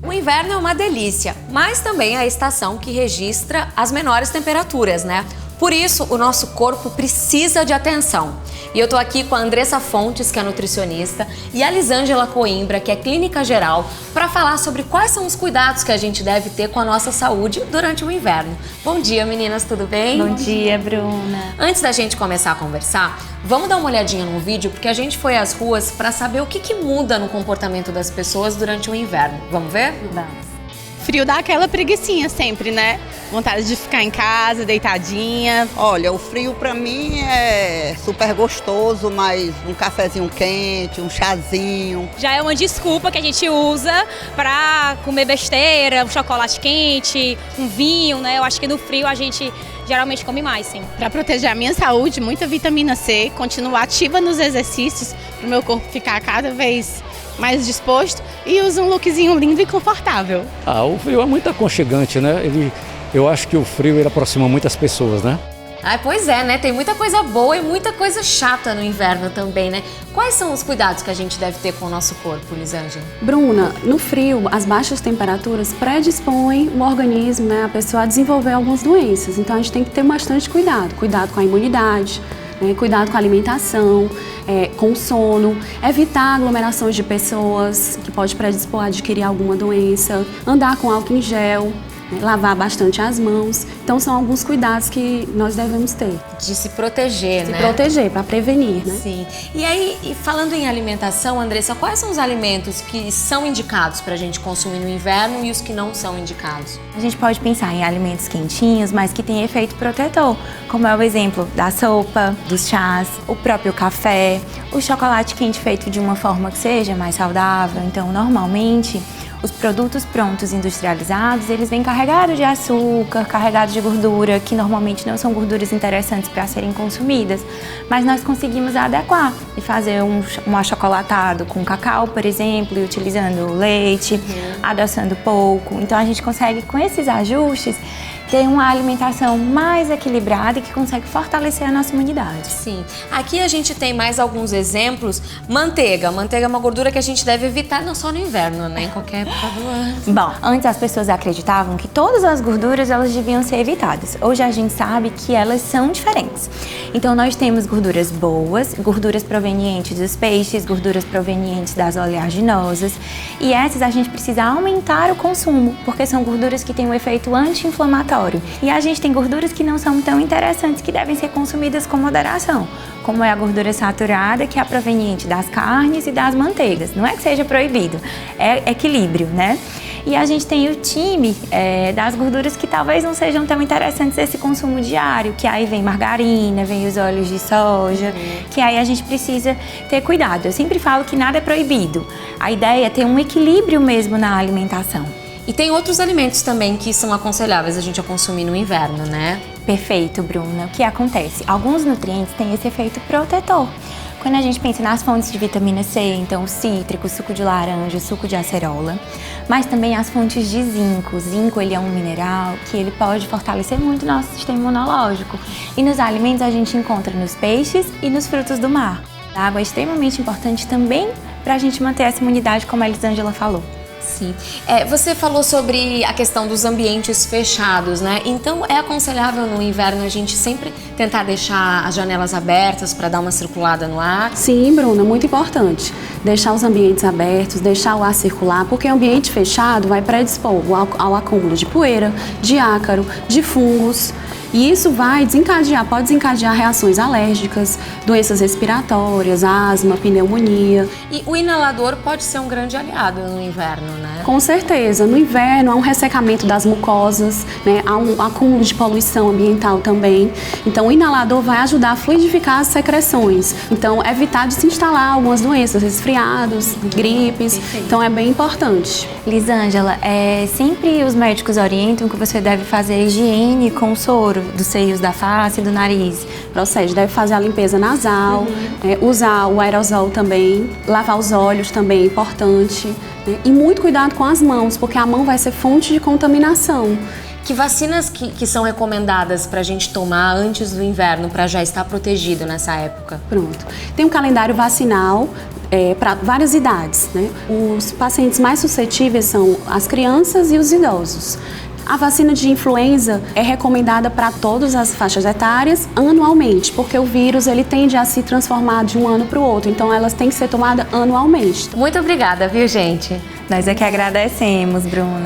O inverno é uma delícia, mas também é a estação que registra as menores temperaturas, né? Por isso, o nosso corpo precisa de atenção. E eu tô aqui com a Andressa Fontes, que é nutricionista, e a Lisângela Coimbra, que é clínica geral, para falar sobre quais são os cuidados que a gente deve ter com a nossa saúde durante o inverno. Bom dia, meninas, tudo bem? Bom dia, Bruna. Antes da gente começar a conversar, vamos dar uma olhadinha no vídeo, porque a gente foi às ruas para saber o que muda no comportamento das pessoas durante o inverno. Vamos ver? Vamos. Frio dá aquela preguicinha sempre, né? Vontade de ficar em casa, deitadinha. Olha, o frio pra mim é super gostoso, mas um cafezinho quente, um chazinho. Já é uma desculpa que a gente usa pra comer besteira, um chocolate quente, um vinho, né? Eu acho que no frio a gente geralmente come mais, sim. Pra proteger a minha saúde, muita vitamina C, continuar ativa nos exercícios, pro meu corpo ficar cada vez mais disposto e usa um lookzinho lindo e confortável. O frio é muito aconchegante, né? Eu acho que o frio ele aproxima muitas pessoas, né? Pois é, né? Tem muita coisa boa e muita coisa chata no inverno também, né? Quais são os cuidados que a gente deve ter com o nosso corpo, Lisângela? Bruna, no frio, as baixas temperaturas predispõem o organismo, né, a pessoa a desenvolver algumas doenças. Então a gente tem que ter bastante cuidado. Cuidado com a imunidade, cuidado com a alimentação, com o sono, evitar aglomerações de pessoas que pode predispor a adquirir alguma doença, andar com álcool em gel, lavar bastante as mãos. Então são alguns cuidados que nós devemos ter. De se proteger, né? Se proteger, para prevenir, né? Sim. E aí, falando em alimentação, Andressa, quais são os alimentos que são indicados para a gente consumir no inverno e os que não são indicados? A gente pode pensar em alimentos quentinhos, mas que têm efeito protetor, como é o exemplo da sopa, dos chás, o próprio café, o chocolate quente feito de uma forma que seja mais saudável. Então, normalmente, os produtos prontos industrializados, eles vêm carregados de açúcar, carregados de gordura, que normalmente não são gorduras interessantes para serem consumidas, mas nós conseguimos adequar e fazer um achocolatado com cacau, por exemplo, e utilizando leite, adoçando pouco. Então a gente consegue, com esses ajustes, ter uma alimentação mais equilibrada e que consegue fortalecer a nossa imunidade. Sim. Aqui a gente tem mais alguns exemplos. Manteiga. Manteiga é uma gordura que a gente deve evitar não só no inverno, né? Em qualquer época do ano. Bom, antes as pessoas acreditavam que todas as gorduras elas deviam ser evitadas. Hoje a gente sabe que elas são diferentes. Então nós temos gorduras boas, gorduras provenientes dos peixes, gorduras provenientes das oleaginosas. E essas a gente precisa aumentar o consumo, porque são gorduras que têm um efeito anti-inflamatório. E a gente tem gorduras que não são tão interessantes, que devem ser consumidas com moderação, como é a gordura saturada, que é proveniente das carnes e das manteigas. Não é que seja proibido, é equilíbrio, né? E a gente tem o time das gorduras que talvez não sejam tão interessantes esse consumo diário, que aí vem margarina, vem os óleos de soja, que aí a gente precisa ter cuidado. Eu sempre falo que nada é proibido. A ideia é ter um equilíbrio mesmo na alimentação. E tem outros alimentos também que são aconselháveis a gente a consumir no inverno, né? Perfeito, Bruna. O que acontece? Alguns nutrientes têm esse efeito protetor. Quando a gente pensa nas fontes de vitamina C, então o cítrico, suco de laranja, suco de acerola, mas também as fontes de zinco. O zinco, ele é um mineral que ele pode fortalecer muito o nosso sistema imunológico. E nos alimentos a gente encontra nos peixes e nos frutos do mar. A água é extremamente importante também para a gente manter essa imunidade, como a Lisângela falou. Sim. Você falou sobre a questão dos ambientes fechados, né? Então é aconselhável no inverno a gente sempre tentar deixar as janelas abertas para dar uma circulada no ar? Sim, Bruna, muito importante. Deixar os ambientes abertos, deixar o ar circular, porque o ambiente fechado vai predispor ao acúmulo de poeira, de ácaro, de fungos. E isso pode desencadear reações alérgicas, doenças respiratórias, asma, pneumonia. E o inalador pode ser um grande aliado no inverno, né? Com certeza. No inverno há um ressecamento das mucosas, né? Há um acúmulo de poluição ambiental também. Então o inalador vai ajudar a fluidificar as secreções. Então evitar de se instalar algumas doenças, resfriados, gripes. Então é bem importante. Lisângela, sempre os médicos orientam que você deve fazer higiene com soro dos seios da face e do nariz. Procede, deve fazer a limpeza nasal, usar o aerosol também, lavar os olhos também é importante, né? E muito cuidado com as mãos, porque a mão vai ser fonte de contaminação. Que vacinas que são recomendadas para a gente tomar antes do inverno, para já estar protegido nessa época? Pronto. Tem um calendário vacinal para várias idades, né? Os pacientes mais suscetíveis são as crianças e os idosos. A vacina de influenza é recomendada para todas as faixas etárias anualmente, porque o vírus ele tende a se transformar de um ano para o outro, então elas têm que ser tomadas anualmente. Muito obrigada, viu, gente? Nós é que agradecemos, Bruna.